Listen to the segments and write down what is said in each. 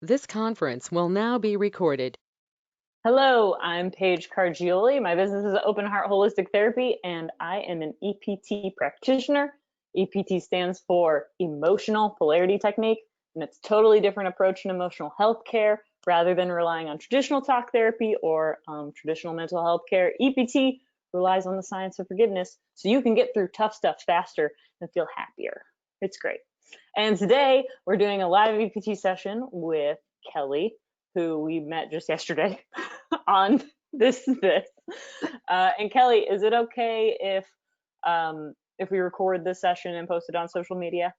This conference will now be recorded. Hello, I'm Paige Cargioli. My business is Open Heart Holistic Therapy, and I am an EPT practitioner. EPT stands for Emotional Polarity Technique, and it's a totally different approach in emotional health care. Rather than relying on traditional talk therapy or traditional mental health care, EPT relies on the science of forgiveness so you can get through tough stuff faster and feel happier. It's great. And today we're doing a live EPT session with Kelley, who we met just yesterday on this. And Kelley, is it okay if we record this session and post it on social media?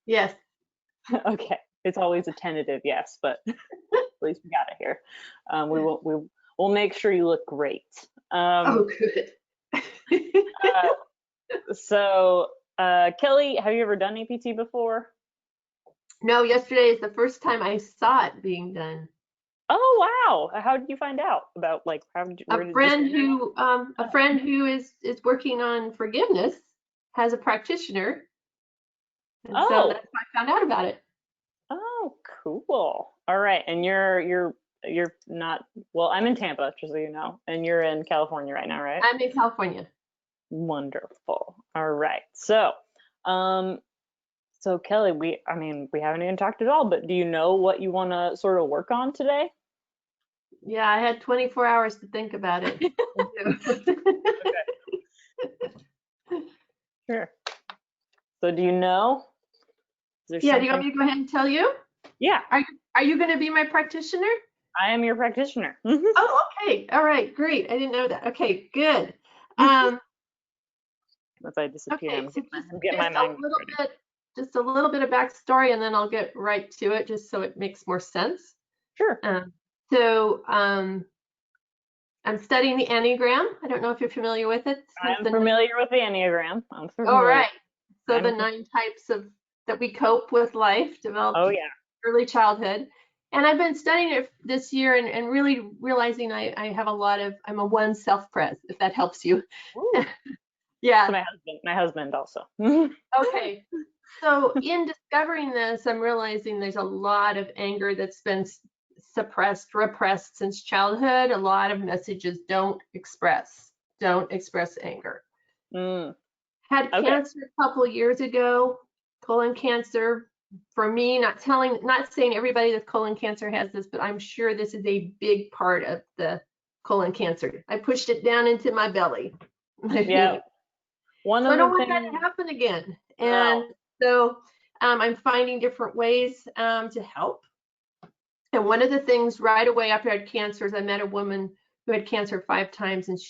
Yes. Okay. It's always a tentative yes, but at least we got it here. We'll make sure you look great. Oh, good. Kelley, have you ever done EPT before? No, yesterday is the first time I saw it being done. Oh wow! How did you find out about how did you? A friend who is working on forgiveness has a practitioner, and so that's how I found out about it. Oh, cool. All right, and you're not, well, I'm in Tampa, just so you know, and you're in California right now, right? I'm in California. Wonderful. All right. So Kelley, we haven't even talked at all, but do you know what you want to sort of work on today? Yeah, I had 24 hours to think about it. Okay. Sure. So do you know? Yeah, do you want me to go ahead and tell you? Yeah. Are you going to be my practitioner? I am your practitioner. Oh, okay. All right, great. I didn't know that. Okay, good. As I disappear, okay, I'm getting my mind ready. Just a little bit of backstory, and then I'll get right to it, just so it makes more sense. Sure. I'm studying the Enneagram. I don't know if you're familiar with it. I'm familiar with the Enneagram. All right. So the 9 types that we cope with life developed early childhood. And I've been studying it this year and really realizing I have I'm a 1 self-pres, if that helps you. Yeah. So my husband also. Okay. So in discovering this, I'm realizing there's a lot of anger that's been repressed since childhood. A lot of messages don't express anger. Had cancer a couple of years ago, colon cancer. For me, not saying everybody with colon cancer has this, but I'm sure this is a big part of the colon cancer. I pushed it down into my belly. Yeah. I don't want that to happen again. And so I'm finding different ways to help. And one of the things right away after I had cancer is I met a woman who had cancer 5 times, and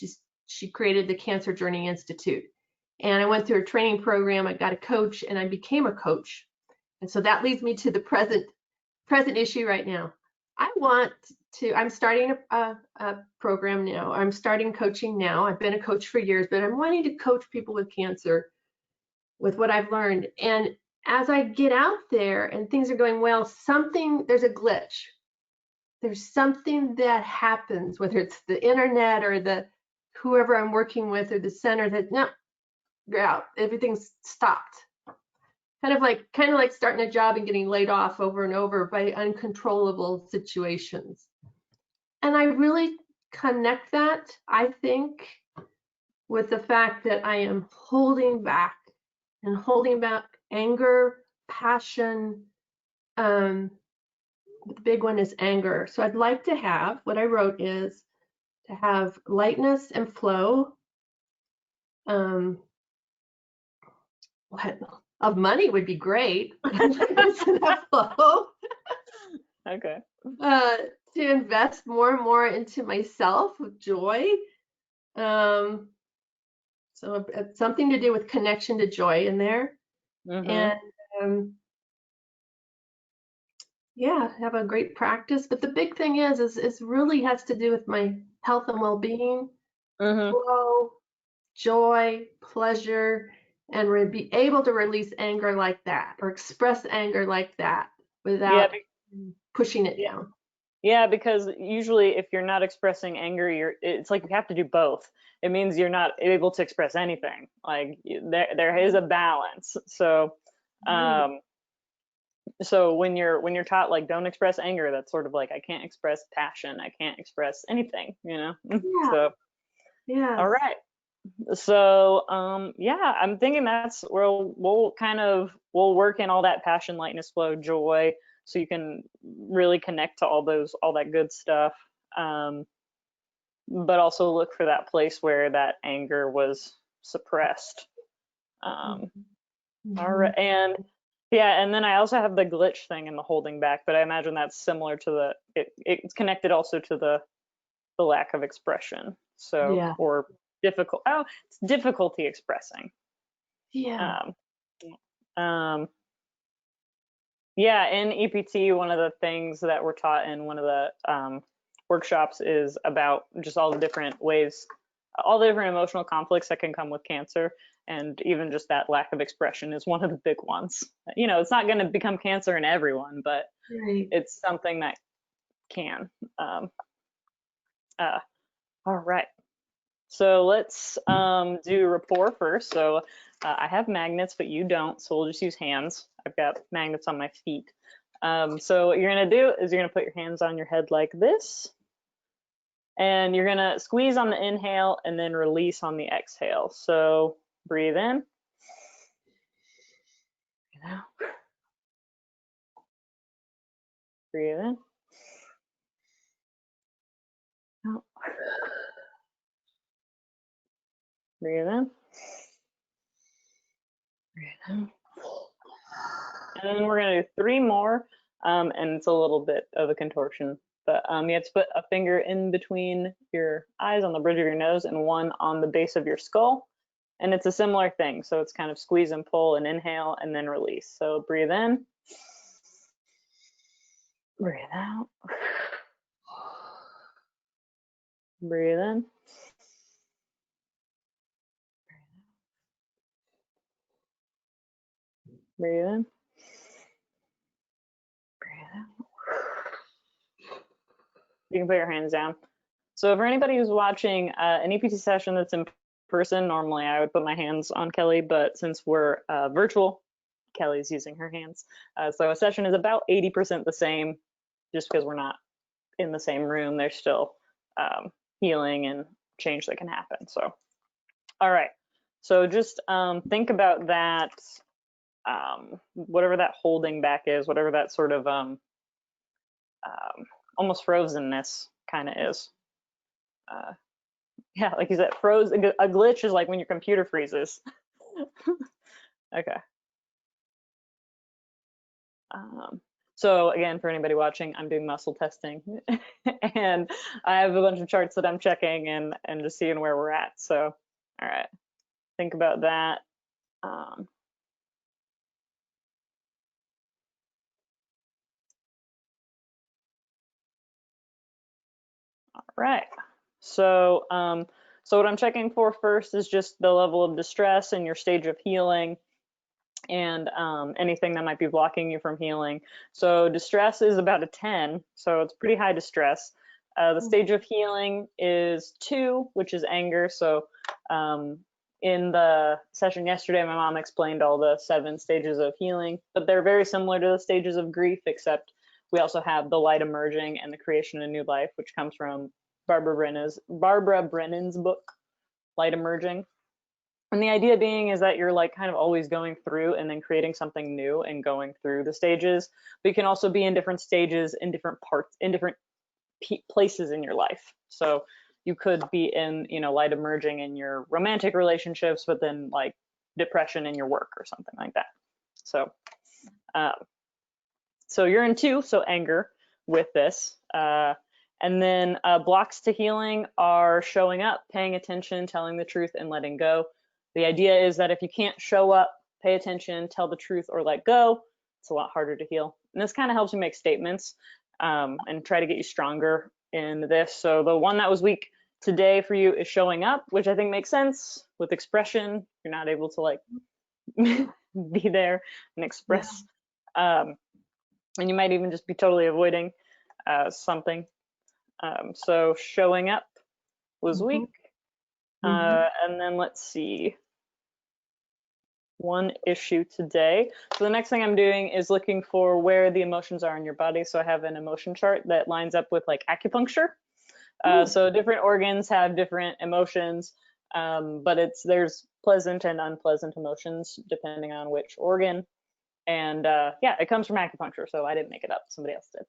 she created the Cancer Journey Institute. And I went through a training program. I got a coach, and I became a coach. And so that leads me to the present issue right now. I'm starting a program now. I'm starting coaching now. I've been a coach for years, but I'm wanting to coach people with cancer with what I've learned. And as I get out there and things are going well, there's a glitch. There's something that happens, whether it's the internet or whoever I'm working with or the center, that no, you're out. Everything's stopped. Kind of like starting a job and getting laid off over and over by uncontrollable situations. And I really connect that, I think, with the fact that I am holding back anger, passion. The big one is anger. So I'd like to have, what I wrote is to have lightness and flow. Of money would be great. Okay. To invest more and more into myself with joy. So it's something to do with connection to joy in there. And have a great practice. But the big thing is really has to do with my health and well-being, flow, joy, pleasure, and be able to release anger like that or express anger like that without pushing it down. Yeah, because usually if you're not expressing anger, it's like you have to do both. It means you're not able to express anything. Like there is a balance. So So when you're taught like don't express anger, that's sort of like I can't express passion, I can't express anything, you know. Yeah. So Yes. all right. So yeah, I'm thinking that's where we'll work in all that passion, lightness, flow, joy, so you can really connect to all that good stuff. But also look for that place where that anger was suppressed. Um, all right, and yeah, and then I also have the glitch thing and the holding back, but I imagine that's similar to it's connected also to the lack of expression. So, Yeah. or it's difficulty expressing. Yeah. Um, um, yeah, in EPT, one of the things that we're taught in one of the workshops is about just all the different ways, all the different emotional conflicts that can come with cancer. And even just that lack of expression is one of the big ones. You know, it's not going to become cancer in everyone, but Right. it's something that can. Uh, all right. So let's do rapport first. So I have magnets, but you don't, so we'll just use hands. I've got magnets on my feet. So what you're gonna do is you're gonna put your hands on your head like this, and you're gonna squeeze on the inhale and then release on the exhale. So breathe in, breathe out, breathe in, out, breathe in, breathe out. And then we're gonna do 3 more, and it's a little bit of a contortion, but you have to put a finger in between your eyes on the bridge of your nose and one on the base of your skull. And it's a similar thing. So it's kind of squeeze and pull and inhale and then release. So breathe in, breathe out, breathe in, breathe in, breathe out. You can put your hands down. So for anybody who's watching an EPT session that's in person, normally I would put my hands on Kelley, but since we're virtual, Kelley's using her hands. So a session is about 80% the same, just because we're not in the same room. There's still healing and change that can happen. So, all right. So just think about that, whatever that holding back is, whatever that sort of almost frozenness kind of is. Yeah, like you said, a glitch is like when your computer freezes. Okay. So again, for anybody watching, I'm doing muscle testing and I have a bunch of charts that I'm checking and just seeing where we're at. So, all right, think about that. All right. So, so what I'm checking for first is just the level of distress and your stage of healing, and anything that might be blocking you from healing. So distress is about a 10, so it's pretty high distress. The stage of healing is 2, which is anger. So in the session yesterday, my mom explained all the 7 stages of healing, but they're very similar to the stages of grief, except we also have the light emerging and the creation of new life, which comes from Barbara Brennan's book, Light Emerging. And the idea being is that you're like kind of always going through and then creating something new and going through the stages. But you can also be in different stages, in different parts, in different places in your life. So you could be in, you know, light emerging in your romantic relationships, but then like depression in your work or something like that. So, so you're in 2, so anger with this. And then blocks to healing are showing up, paying attention, telling the truth, and letting go. The idea is that if you can't show up, pay attention, tell the truth, or let go, it's a lot harder to heal. And this kind of helps you make statements and try to get you stronger in this. So the one that was weak today for you is showing up, which I think makes sense with expression. You're not able to like be there and express. Yeah. And you might even just be totally avoiding something. So showing up was weak. And then let's see. one issue today. So the next thing I'm doing is looking for where the emotions are in your body. So I have an emotion chart that lines up with like acupuncture. So different organs have different emotions, but there's pleasant and unpleasant emotions depending on which organ. And yeah, it comes from acupuncture, so I didn't make it up. Somebody else did.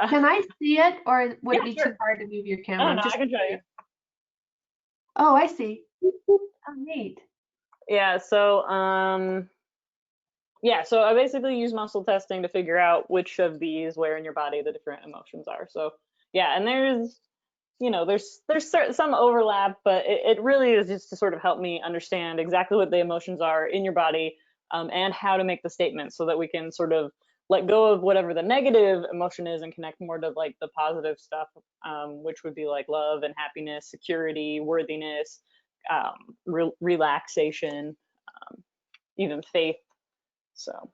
Can I see it, or would Yeah, it be sure. too hard to move your No, camera? no, I can show you. Oh, I see. Oh, neat. Yeah, so I basically use muscle testing to figure out which of these, where in your body the different emotions are. So yeah, and there's some overlap, but it really is just to sort of help me understand exactly what the emotions are in your body, and how to make the statement so that we can sort of let go of whatever the negative emotion is and connect more to like the positive stuff, which would be like love and happiness, security, worthiness, relaxation, even faith. So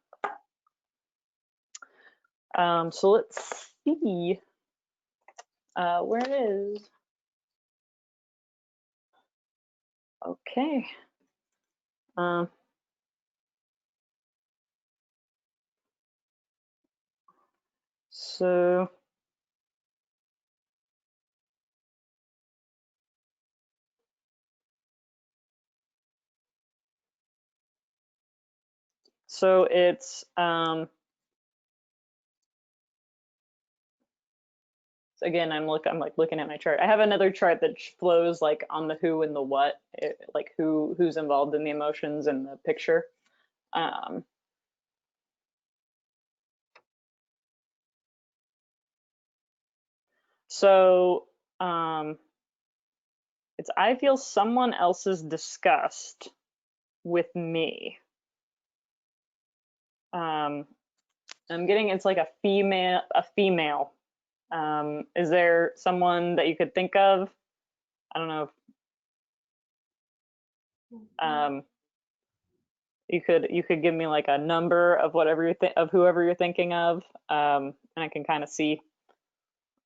so let's see where it is. Okay. So it's again, I'm like looking at my chart. I have another chart that flows like on the who and the what, like who's involved in the emotions and the picture. So it's I feel someone else's disgust with me. I'm getting it's like a female. Is there someone that you could think of? I don't know if you could give me like a number of whatever of whoever you're thinking of, and I can kind of see.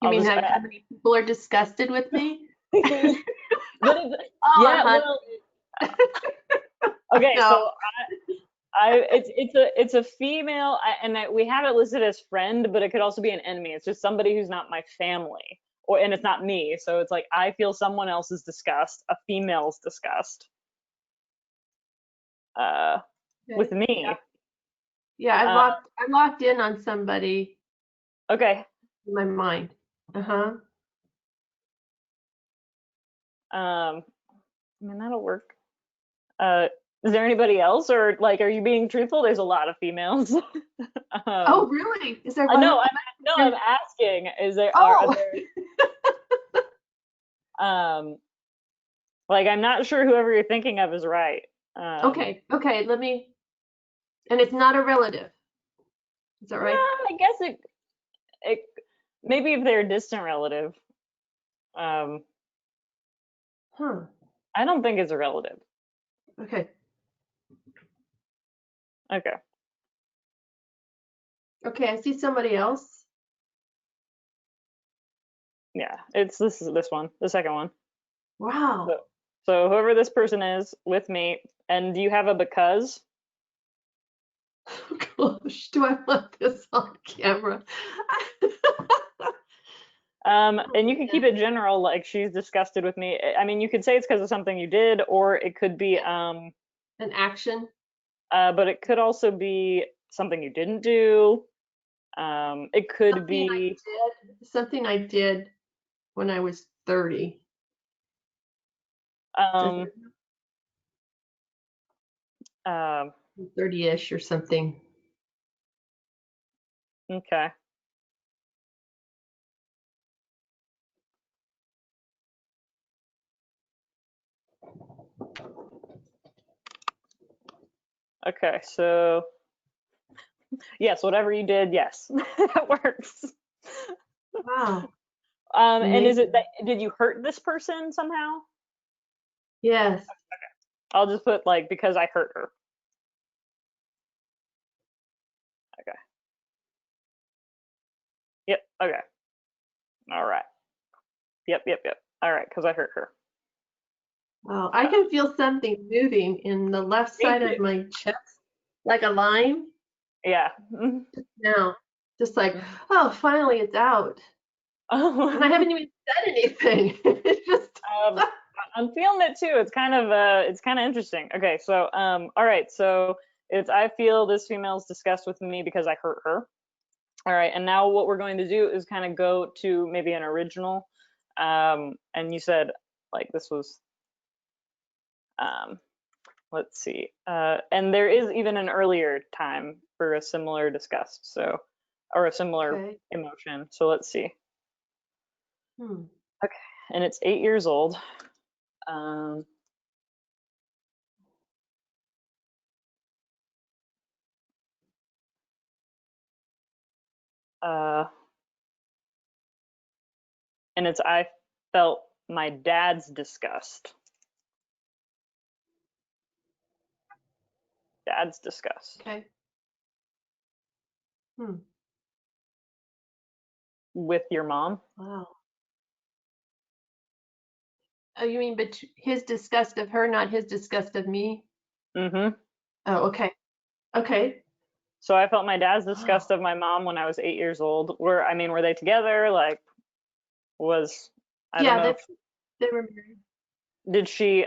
You mean how many people are disgusted with me? But yeah, well, okay, no. so it's a female, and we have it listed as friend, but it could also be an enemy. It's just somebody who's not my family, and it's not me. So it's like I feel someone else's disgust, a female's disgust, with me. Yeah, I locked in on somebody. Okay. In my mind. I mean, that'll work. Is there anybody else, or like, are you being truthful? There's a lot of females. Oh, really? Is there one? No, I'm asking. Is there? Oh. Like, I'm not sure whoever you're thinking of is right. Okay. Let me. And it's not a relative. Is that right? I guess it maybe if they're a distant relative. I don't think it's a relative. Okay. Okay. Okay, I see somebody else. Yeah, this one, the second one. Wow. So whoever this person is with me, and do you have a because? Oh, gosh, do I want this on camera? And you can keep it general, like she's disgusted with me. I mean, you could say it's because of something you did, or it could be an action. But it could also be something you didn't do. It could be something I did when I was 30. 30-ish or something. Okay. Okay, so yes, whatever you did, yes, that works. Wow. And is it that did you hurt this person somehow? Yes. Okay. I'll just put like because I hurt her. Okay. Yep. Okay. All right. Yep. All right, because I hurt her. Wow, I can feel something moving in the left Me side of too. my chest, like a line Yeah. now. Just like, Mhm. oh, finally it's out. And I haven't even said anything. It's just, Um, I'm feeling it too. It's kind of interesting. Okay, so all right, so it's I feel this female's disgust with me because I hurt her. All right, and now what we're going to do is kind of go to maybe an original. And you said like this was um let's see. And there is even an earlier time for a similar disgust, so or a similar okay. emotion. So let's see. Hmm. Okay, and it's 8 years old. Um, uh, and it's I felt my dad's disgust. Dad's disgust Okay. Hmm. with your mom. Wow. Oh, you mean but his disgust of her, not his disgust of me? Mm-hmm. Oh, okay. Okay. So I felt my dad's disgust of my mom when I was 8 years old. I mean, were they together? Like, was I don't Yeah, know if they were married. did she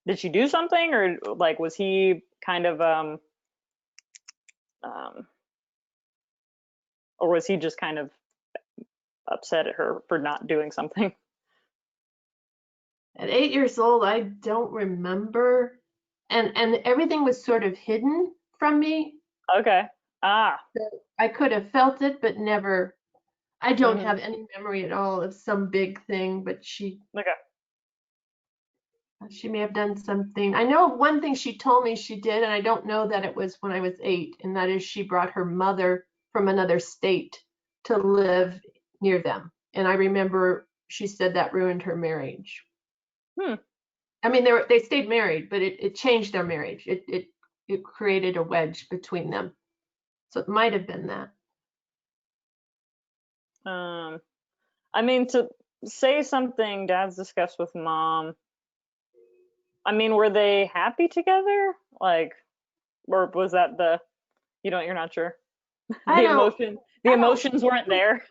did she do something, or like was he kind of um or was he just kind of upset at her for not doing something? At 8 years old, I don't remember. And everything was sort of hidden from me. Okay. Ah. So I could have felt it, but never. I don't Mm-hmm. have any memory at all of some big thing, but Okay. she may have done something. I know of one thing she told me she did, and I don't know that it was when I was 8, and that is she brought her mother from another state to live near them. And I remember she said that ruined her marriage. Hmm. I mean, they stayed married, but it changed their marriage. It created a wedge between them. So it might have been that. Um, I mean, to say something dad's discussed with mom. I mean, were they happy together? Like, or was that you're not sure. I don't. The I don't. emotions weren't there.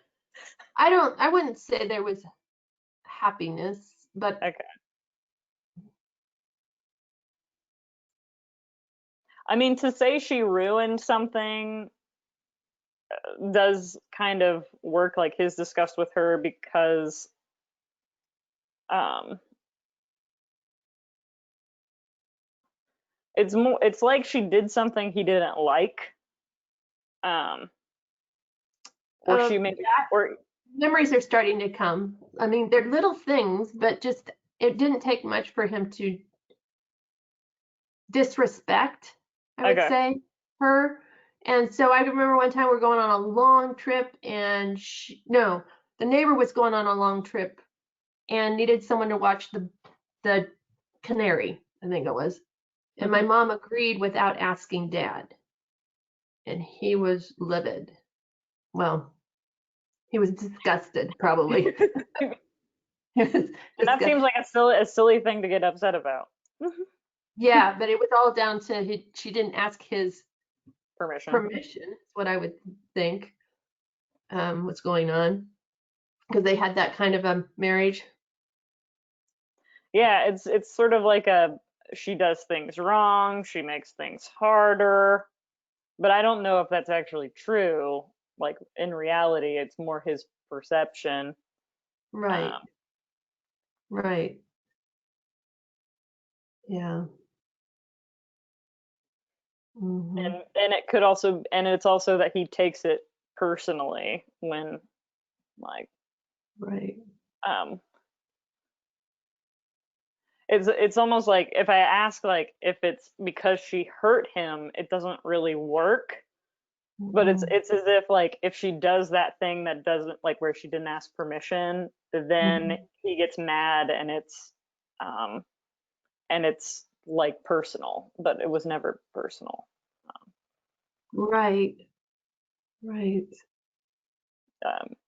I don't. I wouldn't say there was happiness, but Okay. I mean, to say she ruined something does kind of work like his disgust with her because um it's like she did something he didn't like um or she made that or memories are starting to come. I mean, they're little things, but just it didn't take much for him to disrespect, I would okay. say, her. And so I remember one time we're going on a long trip, and no, the neighbor was going on a long trip and needed someone to watch the canary, I think it was. And my Hmm. mom agreed without asking dad. And he was livid. Well, he was disgusted, probably. He was And that disgusted. seems like a silly thing to get upset about. Yeah, but it was all down to she didn't ask his Permission. permission, is what I would think was going on. Because they had that kind of a marriage. Yeah, it's sort of like she does things wrong, she makes things harder, but I don't know if that's actually true. Like in reality, it's more his perception. Right, Um, right. Yeah. Hmm. and it could also, and it's also that he takes it personally when like Right. um it's almost like if I ask like if it's because she hurt him, it doesn't really work. But it's Hmm. it's as if like if she does that thing that doesn't like where she didn't ask permission, then Hmm. he gets mad um and it's like personal, but it was never personal. Right, right.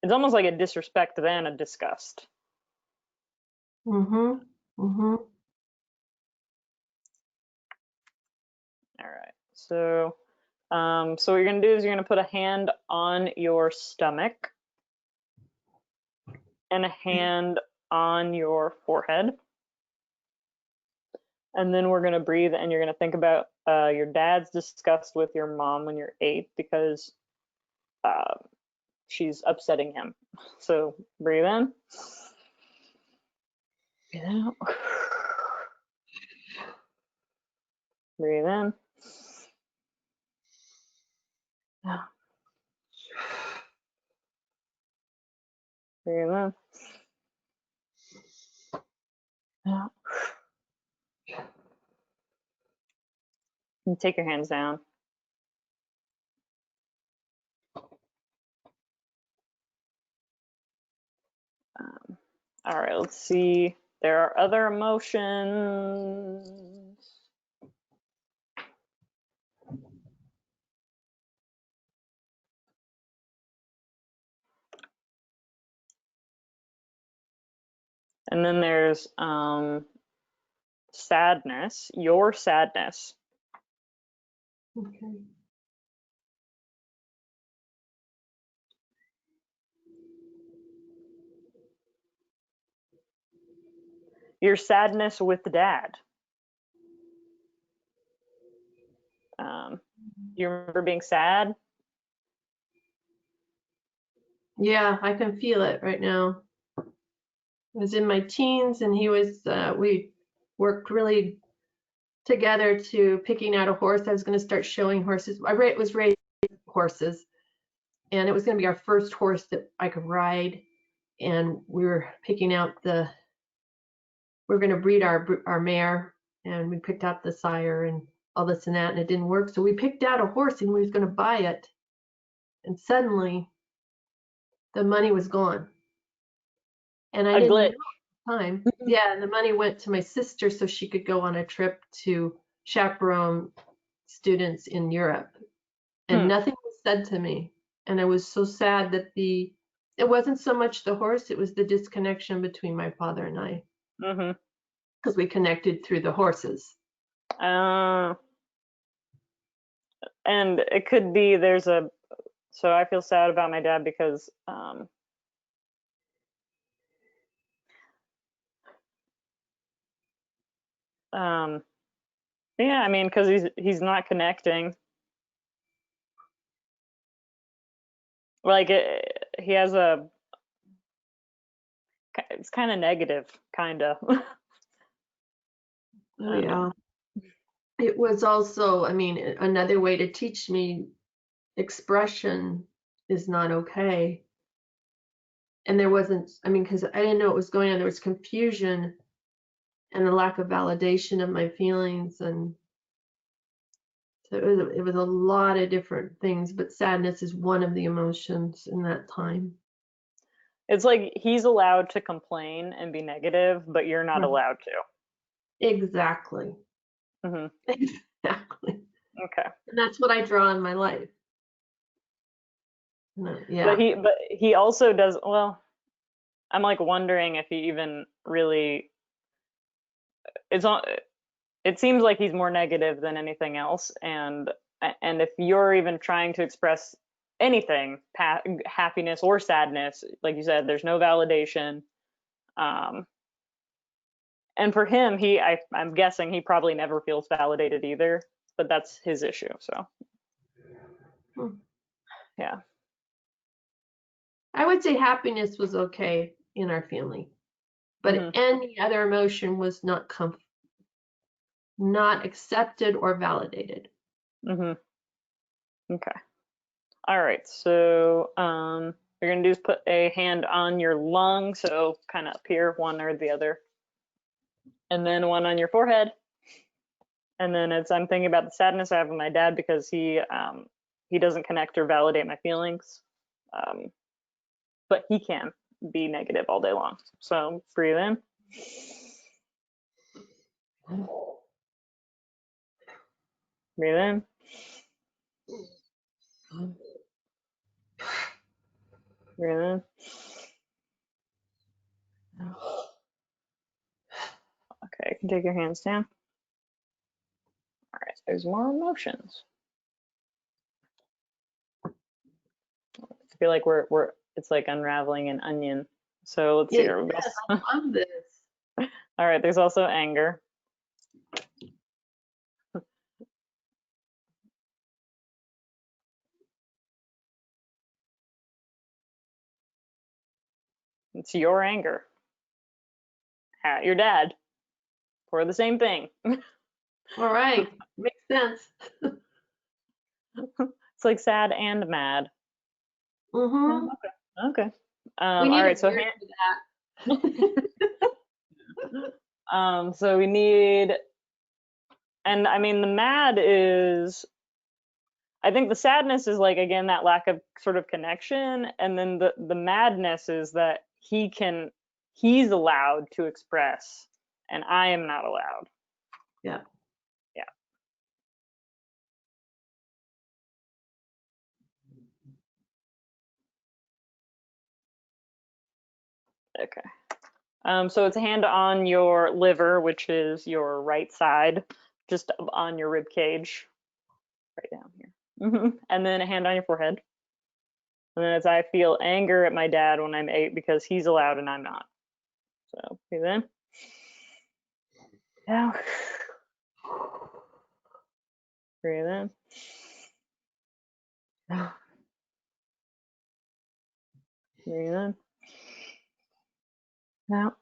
It's almost like a disrespect then a disgust. Hmm. Hmm. So, so what you're gonna do is you're gonna put a hand on your stomach and a hand on your forehead. And then we're gonna breathe, and you're gonna think about your dad's disgust with your mom when you're 8 because she's upsetting him. So breathe in, breathe out, breathe in, out, breathe in, out. And take your hands down. All right, let's see. There are other emotions. And then there's sadness, your sadness. Okay. Your sadness with dad. You remember being sad? Yeah, I can feel it right now. I was in my teens and he was, we worked really together to picking out a horse. I was going to start showing horses. I was raised horses, and it was going to be our first horse that I could ride. And we were picking out we were going to breed our mare, and we picked out the sire and all this and that, and it didn't work. So we picked out a horse and we was going to buy it. And suddenly the money was gone. And I A didn't know glitch. at the time. Yeah, and the money went to my sister so she could go on a trip to chaperone students in Europe. And nothing was said to me. And I was so sad that it wasn't so much the horse, it was the disconnection between my father and I. Because we connected through the horses. And it could be so I feel sad about my dad because yeah, I mean, because he's not connecting. Like he has it's kind of negative, kind of. Oh yeah. It was also, I mean, another way to teach me expression is not okay. And there wasn't, I mean, because I didn't know what was going on. There was confusion and a lack of validation of my feelings. And so it was a lot of different things, but sadness is one of the emotions in that time. It's like he's allowed to complain and be negative, but you're not allowed to. Exactly. Exactly. Okay. And that's what I draw in my life. Yeah. But he also does, well, I'm like wondering if he even really, it seems like he's more negative than anything else. And if you're even trying to express anything, happiness or sadness, like you said, there's no validation. And for him, I'm guessing he probably never feels validated either, but that's his issue. So, yeah. I would say happiness was okay in our family, but any other emotion was not accepted or validated. Okay. All right. So, you're gonna do is put a hand on your lung, so kind of up here, one or the other, and then one on your forehead. And then I'm thinking about the sadness I have with my dad because he doesn't connect or validate my feelings, but he can be negative all day long. So breathe in. Breathe in. Breathe in. Okay, you can take your hands down. All right, there's more emotions. feel like it's like unraveling an onion. So let's see here. Yes, I love this. All right, there's also anger. It's your anger at your dad for the same thing. All right, makes sense. It's like sad and mad. Mm-hmm. Okay. We All need right, a so word for that. so we need, and I mean the mad is, I think the sadness is like, again, that lack of sort of connection, and then the madness is that he's allowed to express and I am not allowed. Yeah. Yeah. Okay. So it's a hand on your liver, which is your right side, just on your rib cage, right down here. And then a hand on your forehead. And then as I feel anger at my dad when I'm 8 because he's allowed and I'm not. So breathe in. Out. Breathe in. Out. Breathe in. Out.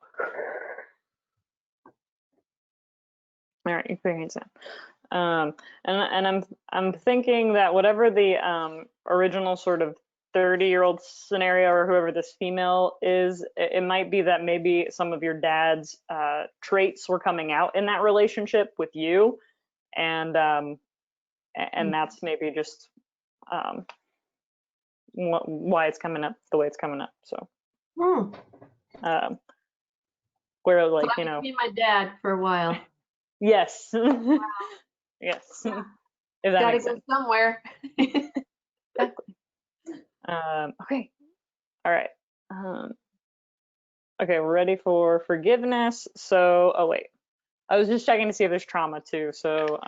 All right, you put your hands down. And I'm thinking that whatever the original sort of 30-year-old scenario, or whoever this female is, it might be that maybe some of your dad's traits were coming out in that relationship with you, and that's maybe just why it's coming up the way it's coming up. So where, like, So I could be my dad for a while. yes. Wow. Yes. If that Gotta makes go sense. somewhere. Exactly. Okay. All right. Okay, we're ready for forgiveness. So, oh wait, I was just checking to see if there's trauma too. So,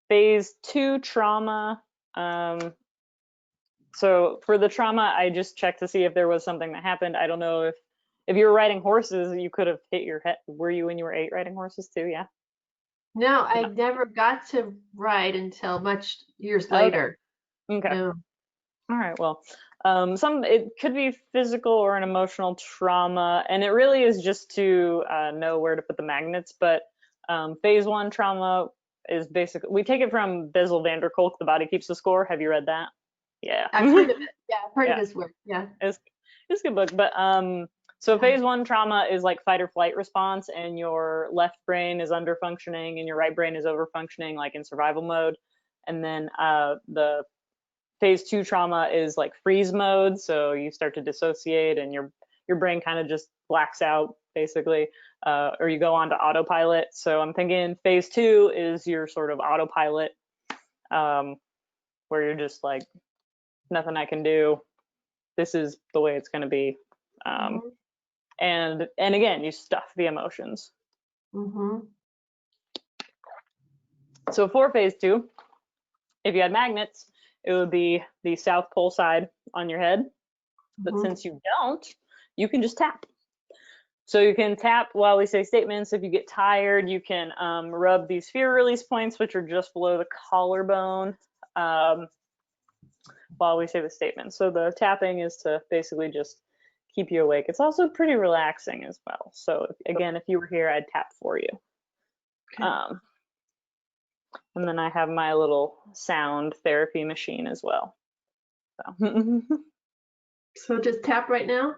phase 2 trauma. So for the trauma, I just checked to see if there was something that happened. I don't know if you were riding horses, you could have hit your head. Were you when you were 8 riding horses too? Yeah. No, I never got to ride until much years Okay. later. Okay. No. All right. Well, it could be physical or an emotional trauma, and it really is just to know where to put the magnets. But phase 1 trauma is basically, we take it from Bessel van der Kolk, The Body Keeps the Score. Have you read that? Yeah. I've heard of it. Yeah, I've heard Yeah. of his work. Yeah. It's a good book. But so phase 1 trauma is like fight or flight response, and your left brain is under functioning and your right brain is over functioning, like in survival mode. And then the phase 2 trauma is like freeze mode, so you start to dissociate and your brain kind of just blacks out basically, or you go on to autopilot. So I'm thinking phase 2 is your sort of autopilot, where you're just like, nothing I can do, this is the way it's going to be. And again, you stuff the emotions. So for phase 2, if you had magnets, it would be the South Pole side on your head. But since you don't, you can just tap. So you can tap while we say statements. If you get tired, you can rub these fear release points, which are just below the collarbone, while we say the statement. So the tapping is to basically just keep you awake. It's also pretty relaxing as well. So again, if you were here, I'd tap for you. Okay. And then I have my little sound therapy machine as well. So just tap right now?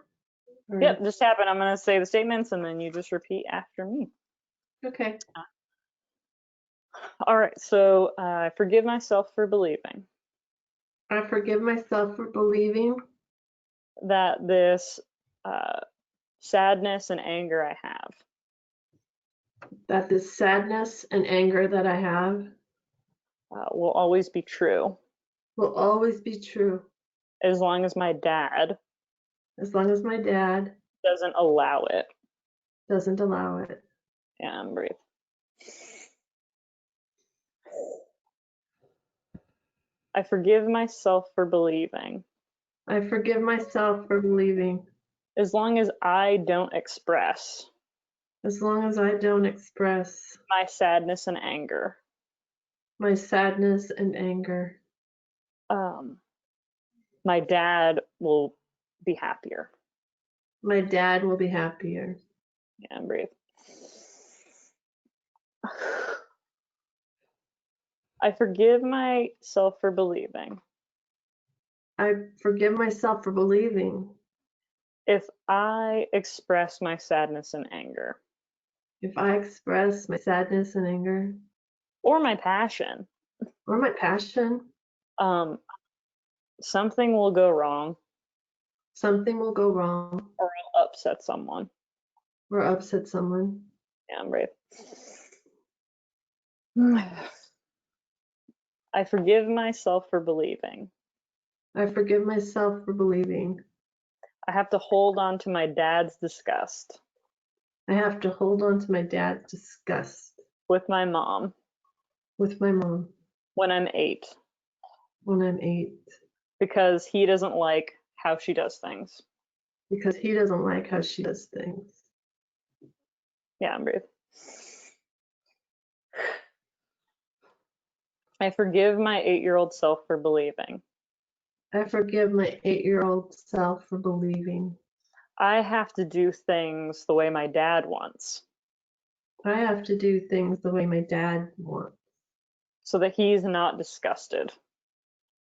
Or... Yep, just tap it. I'm going to say the statements and then you just repeat after me. Okay. All right, so I forgive myself for believing. I forgive myself for believing that this sadness and anger I have. That this sadness and anger that I have will always be true. Will always be true. As long as my dad. As long as my dad. Doesn't allow it. Doesn't allow it. Yeah, and breathe. I forgive myself for believing. I forgive myself for believing. As long as I don't express As long as I don't express my sadness and anger, my sadness and anger, my dad will be happier. my dad will be happier. Yeah, and breathe. I forgive myself for believing. I forgive myself for believing. If I express my sadness and anger, If I express my sadness and anger, or my passion, or my passion, something will go wrong, something will go wrong, or I'll upset someone. or upset someone. Yeah, I'm brave. I forgive myself for believing. I forgive myself for believing. I have to hold on to my dad's disgust I have to hold on to my dad's disgust with my mom with my mom when I'm 8 when I'm 8 because he doesn't like how she does things. because he doesn't like how she does things. Yeah, I'm brave. I forgive my 8-year-old self for believing. I forgive my 8-year-old self for believing. I have to do things the way my dad wants I have to do things the way my dad wants so that he's not disgusted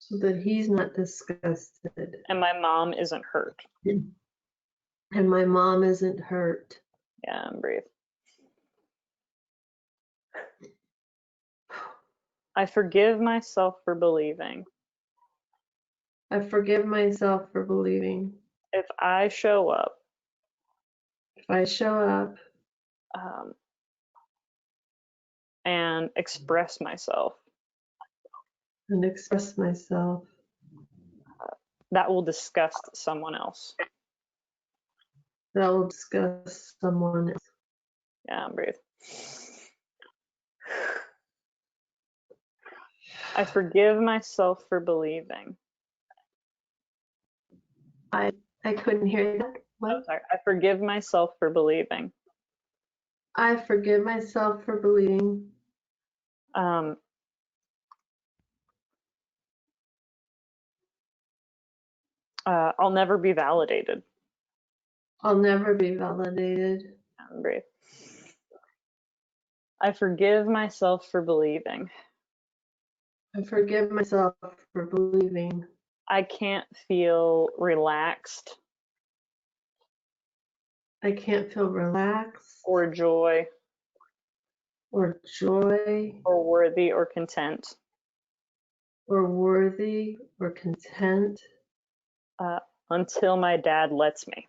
so that he's not disgusted and my mom isn't hurt. and my mom isn't hurt. Yeah, I'm brave. I forgive myself for believing. I forgive myself for believing. If I show up If I show up and express myself, and express myself, that will disgust someone else. that will disgust someone else. Yeah, I'm brave. I forgive myself for believing. I couldn't hear that. Oh, What? sorry. I forgive myself for believing. I forgive myself for believing. I'll never be validated. I'll never be validated. I'm brave. I forgive myself for believing. I forgive myself for believing. I can't feel relaxed I can't feel relaxed or joy or joy or worthy or content or worthy or content until my dad lets me.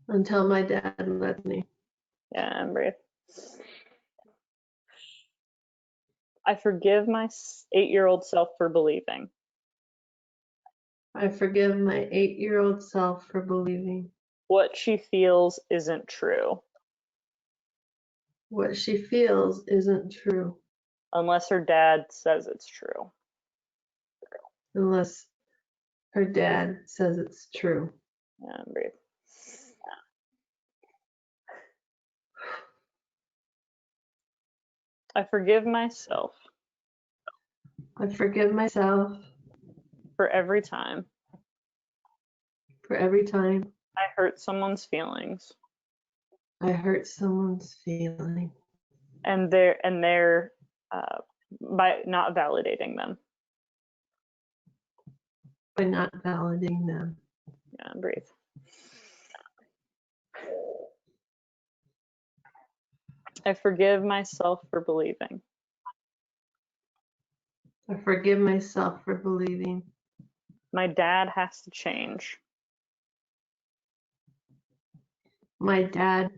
until my dad lets me. Yeah, I'm brave. I forgive my 8-year-old self for believing. I forgive my 8-year-old self for believing. What she feels isn't true What she feels isn't true unless her dad says it's true. unless her dad says it's true. Yeah, I'm brave. I forgive myself I forgive myself for every time for every time I hurt someone's feelings I hurt someone's feeling and they're by not validating them. by not validating them. Yeah, and breathe. I forgive myself for believing. I forgive myself for believing. My dad has to change. My dad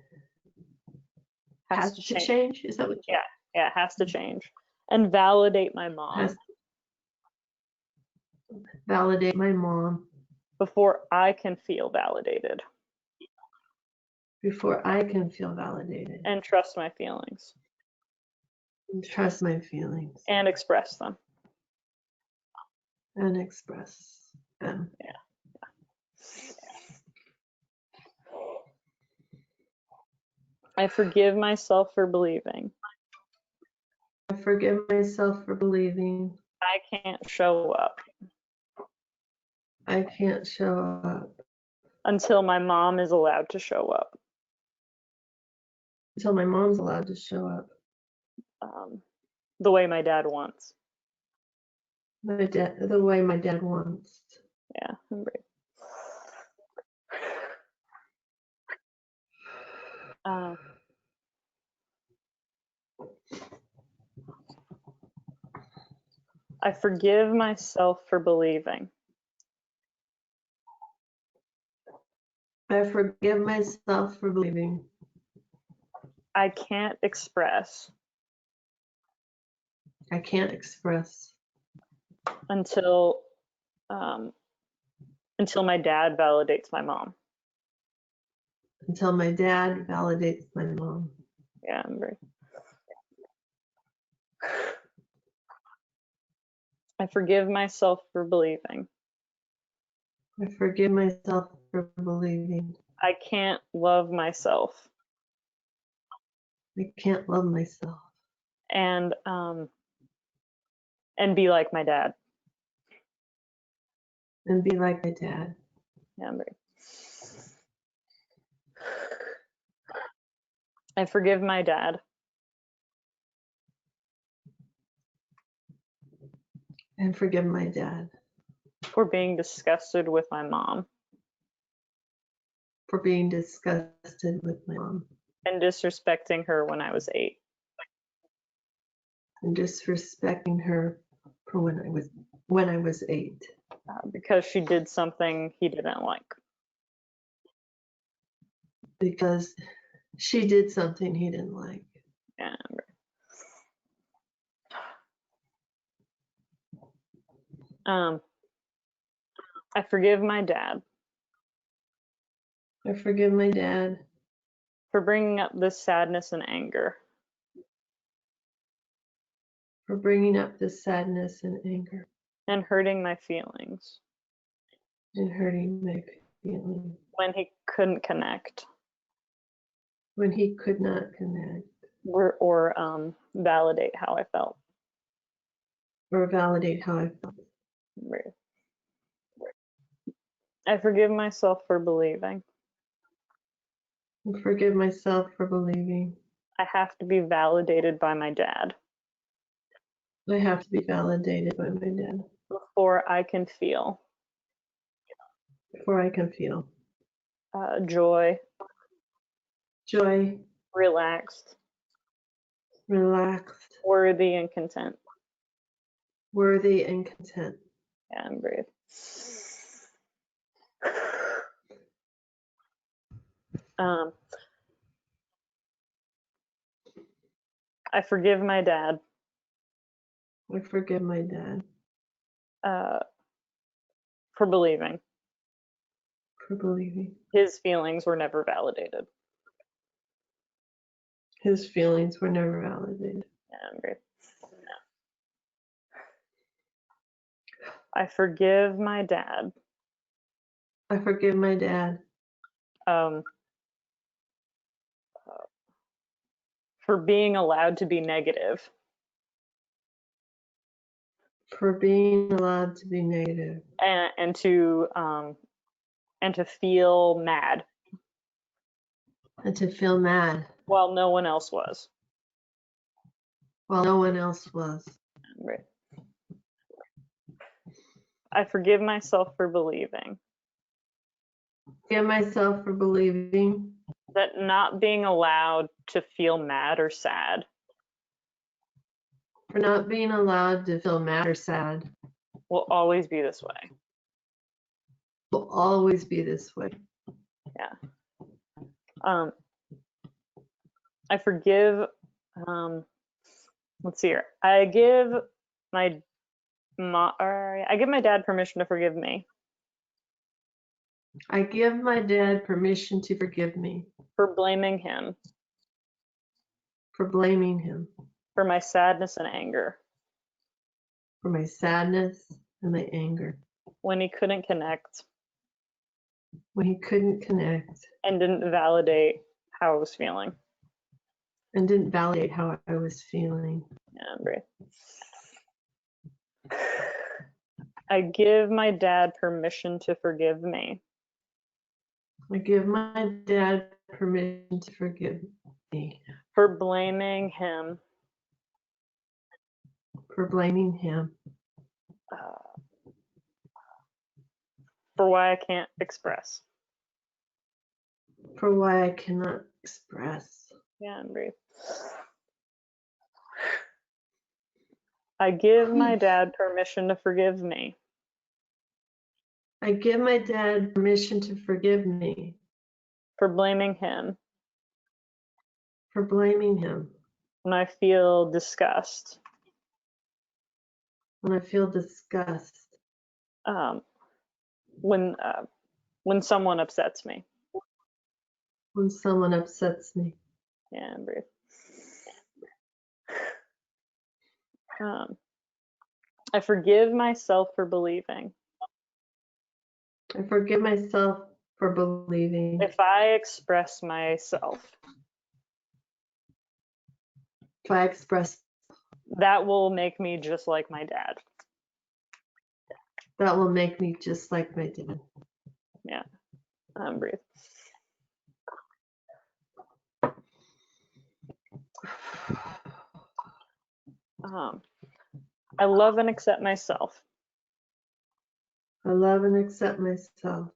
Has has to change. Is that what you Yeah, has to change. And validate my mom has to validate my mom before I can feel validated before I can feel validated and trust my feelings and trust my feelings and express them. and express. them. Yeah. I forgive myself for believing I forgive myself for believing I can't show up I can't show up until my mom is allowed to show up. until my mom's allowed to show up. The way my dad wants. The way my dad wants. Yeah, I'm brave. I forgive myself for believing I forgive myself for believing I can't express I can't express until my dad validates my mom. until my dad validates my mom. Yeah, I'm brave. I forgive myself for believing I forgive myself for believing I can't love myself I can't love myself and be like my dad. and be like my dad. Yeah, I'm brave. I forgive my dad And forgive my dad for being disgusted with my mom for being disgusted with my mom and disrespecting her when I was 8. and disrespecting her for when I was 8 Because she did something he didn't like. because she did something he didn't like. Yeah, I'm brave. I forgive my dad I forgive my dad for bringing up this sadness and anger for bringing up this sadness and anger and hurting my feelings and hurting my feelings when he couldn't connect when he could not connect or validate how I felt. or validate how I felt. Brave. I forgive myself for believing I forgive myself for believing I have to be validated by my dad I have to be validated by my dad before I can feel before I can feel joy, joy, relaxed, relaxed, worthy, and content. worthy, and content. Yeah, I'm brave. I forgive my dad I forgive my dad for believing for believing his feelings were never validated. his feelings were never validated. Yeah, I'm brave. I forgive my dad I forgive my dad for being allowed to be negative for being allowed to be negative and to feel mad and to feel mad while no one else was. while no one else was. Right. I forgive myself for believing Forgive myself for believing that not being allowed to feel mad or sad for not being allowed to feel mad or sad will always be this way. will always be this way. Yeah. I forgive. Let's see here. I give my dad permission to forgive me I give my dad permission to forgive me for blaming him for blaming him for my sadness and anger. for my sadness and my anger. when he couldn't connect when he couldn't connect and didn't validate how I was feeling. and didn't validate how I was feeling. And breathe. I give my dad permission to forgive me. I give my dad permission to forgive me For blaming him for blaming him for why I can't express. for why I cannot express. Yeah, and breathe. I give my dad permission to forgive me. I give my dad permission to forgive me For blaming him for blaming him when I feel disgust. when I feel disgust. When someone upsets me. When someone upsets me. Yeah, and breathe. I forgive myself for believing. I forgive myself for believing. If I express myself, If I express, that will make me just like my dad. that will make me just like my dad. Yeah, breathe. I love and accept myself. I love and accept myself.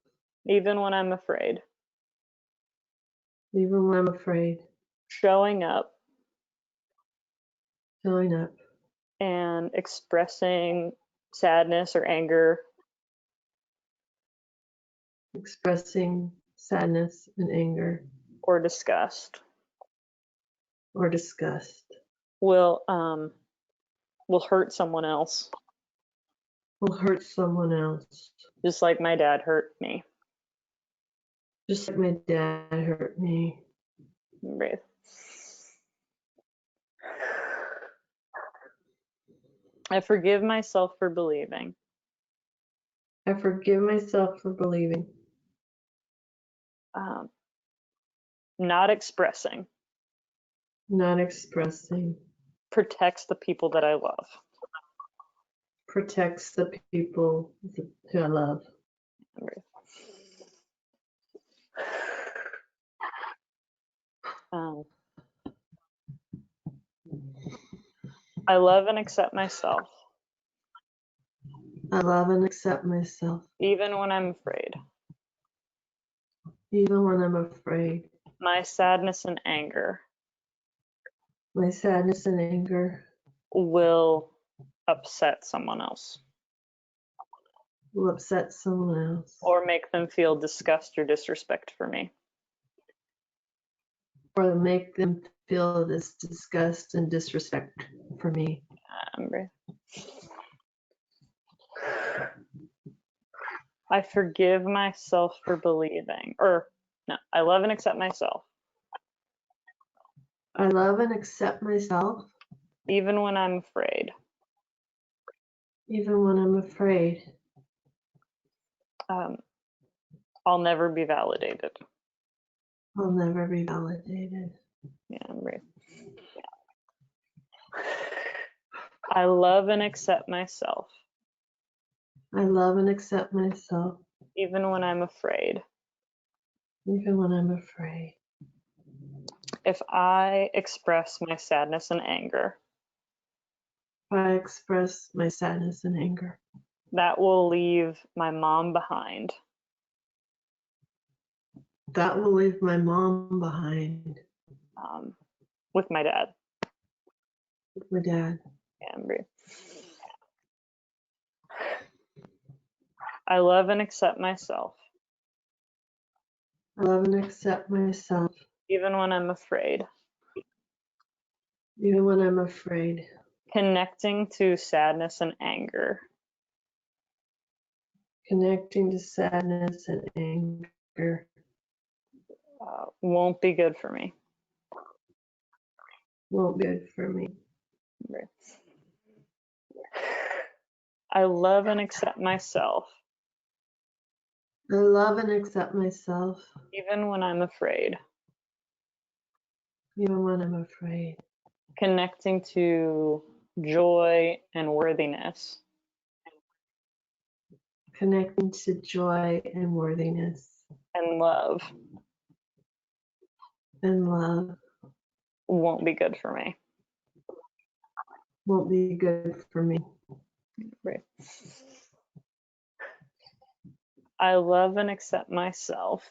Even when I'm afraid. Even when I'm afraid. Showing up. Showing up. And expressing sadness or anger. Expressing sadness and anger. Or disgust. Or disgust. Will hurt someone else. Will hurt someone else. Just like my dad hurt me. Just like my dad hurt me. Breathe. I forgive myself for believing. I forgive myself for believing. Not expressing. Not expressing. Protects the people that I love. Protects the people who I love. I love and accept myself. I love and accept myself. Even when I'm afraid. Even when I'm afraid. My sadness and anger. My sadness and anger. Will upset someone else. Will upset someone else. Or make them feel disgust or disrespect for me. Or make them feel this disgust and disrespect for me. I forgive myself for believing. I love and accept myself. I love and accept myself. Even when I'm afraid. Even when I'm afraid. I'll never be validated. I'll never be validated. Yeah, I love and accept myself. I love and accept myself. Even when I'm afraid. Even when I'm afraid. If I express my sadness and anger. If I express my sadness and anger. That will leave my mom behind. That will leave my mom behind. With my dad. With my dad. Yeah, I love and accept myself. I love and accept myself. Even when I'm afraid. Even when I'm afraid. Connecting to sadness and anger. Connecting to sadness and anger. Won't be good for me. Won't be good for me. I love and accept myself. I love and accept myself, even when I'm afraid. even when I'm afraid. Connecting to joy and worthiness. Connecting to joy and worthiness And love and love won't be good for me. won't be good for me. Right. I love and accept myself.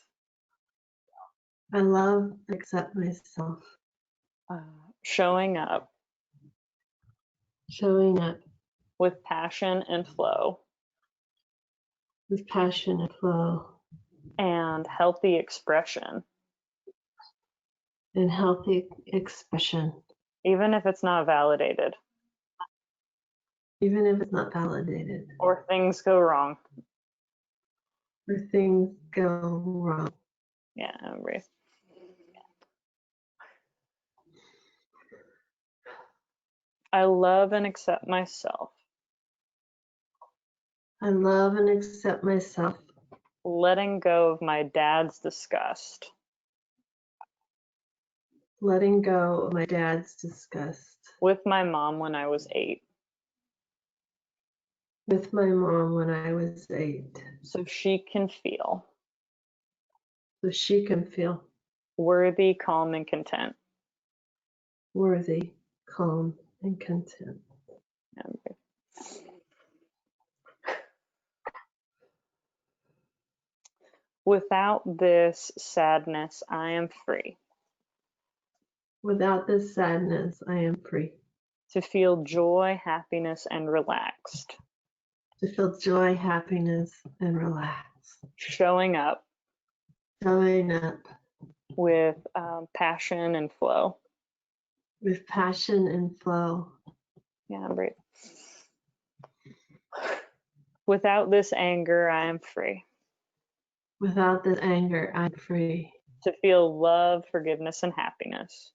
I love and accept myself. Showing up Showing up with passion and flow with passion and flow and healthy expression, and healthy expression, even if it's not validated even if it's not validated or things go wrong. or things go wrong. Yeah, I agree. I love and accept myself. I love and accept myself. Letting go of my dad's disgust. Letting go of my dad's disgust. With my mom when I was 8. With my mom when I was 8. So she can feel So she can feel worthy, calm, and content. worthy, calm, and content. Without this sadness, I am free. Without this sadness, I am free. To feel joy, happiness, and relaxed. To feel joy, happiness, and relax. Showing up Showing up with passion and flow. with passion and flow. Yeah, right. Without this anger, I am free. Without this anger, I'm free. To feel love, forgiveness, and happiness.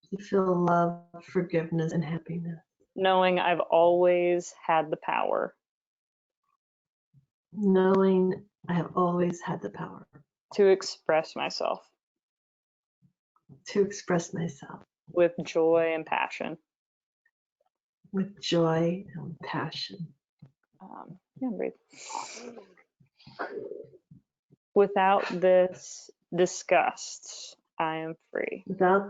To feel love, forgiveness, and happiness. Knowing I've always had the power. Knowing I have always had the power. To express myself. To express myself. With joy and passion. With joy and passion. Yeah, breathe. Without this disgust, I am free. Without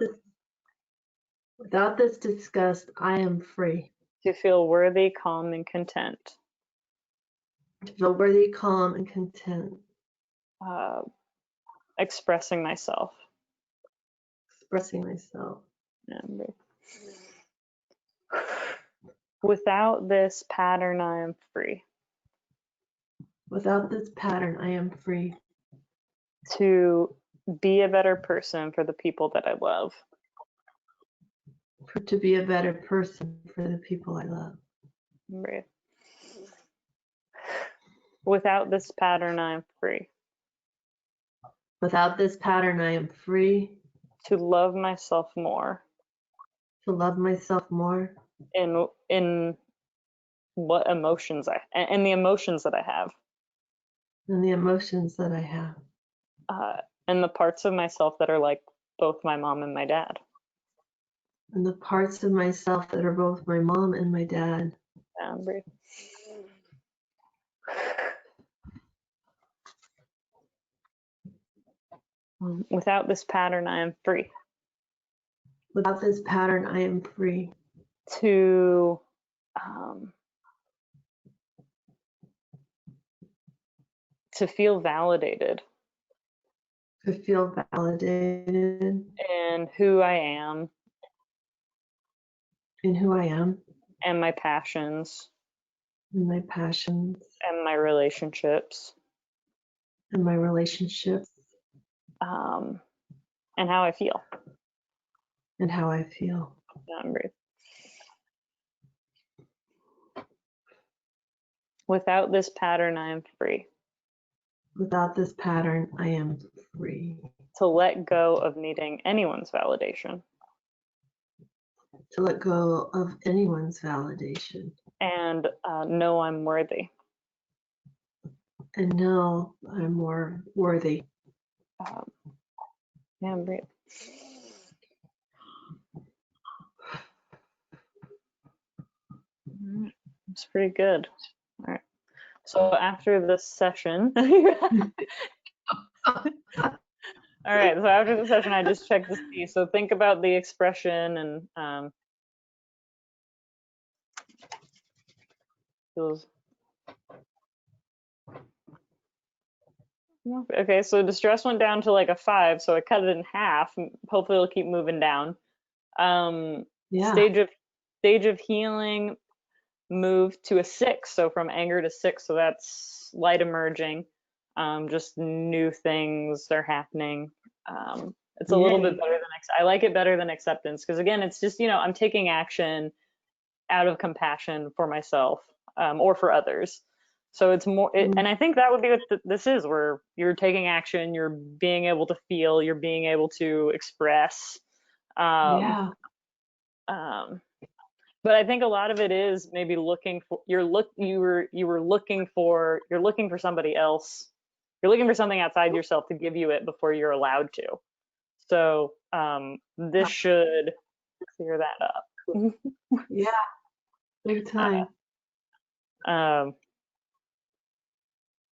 this disgust, I am free. To feel worthy, calm, and content. To feel worthy, calm, and content. Expressing myself. Expressing myself. And breathe. Without this pattern, I am free. Without this pattern, I am free. To be a better person for the people that I love. To be a better person for the people I love. Breathe. Without this pattern, I am free. Without this pattern, I am free. To love myself more. To love myself more. In what emotions and the emotions that I have. And the emotions that I have. And the parts of myself that are like both my mom and my dad. And the parts of myself that are both my mom and my dad. Breathe. Without this pattern, I am free. Without this pattern, I am free. To feel validated. To feel validated. In who I am. In who I am. And my passions. And my passions. And my relationships. And my relationships. And how I feel. And how I feel. Breathe. Without this pattern, I am free. Without this pattern, I am free. To let go of needing anyone's validation. To let go of anyone's validation. And know I'm worthy. And now I'm more worthy. Yeah, breathe. It's pretty good. All right. So after this session, all right. So after the session, I just checked to see. So think about the expression and feels. Okay, so distress went down to like a 5, so I cut it in half. Hopefully, it'll keep moving down. Yeah. Stage of healing moved to a 6, so from anger to 6, so that's light emerging. Just new things are happening. It's a little bit better than I like it better than acceptance, because again, it's just, I'm taking action out of compassion for myself or for others. So it's more, and I think that would be what this is, where you're taking action, you're being able to feel, you're being able to express. Yeah. But I think a lot of it is maybe looking for you're looking for somebody else. You're looking for something outside yourself to give you it before you're allowed to. So this should clear that up. Yeah. Big time.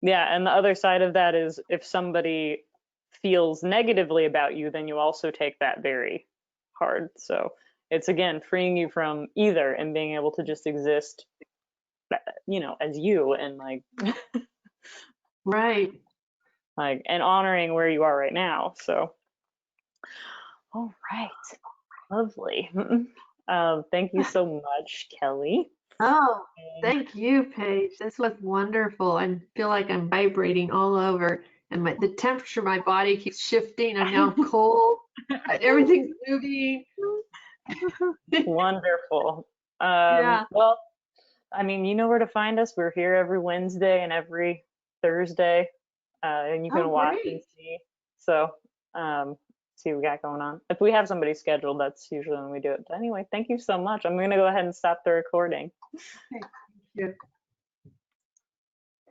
Yeah, and the other side of that is if somebody feels negatively about you, then you also take that very hard. So it's again freeing you from either and being able to just exist, as you and Right. and honoring where you are right now. So, all right, lovely. Thank you so much, Kelley. Oh, thank you, Paige. This was wonderful. I feel like I'm vibrating all over, and the temperature of my body keeps shifting. I'm now cold. Everything's moving. Wonderful. Yeah. Well, I mean, you know where to find us. We're here every Wednesday and every Thursday, and you can watch and Great. see. So, see what we got going on. If we have somebody scheduled, that's usually when we do it. But anyway, thank you so much. I'm going to go ahead and stop the recording. Thank you.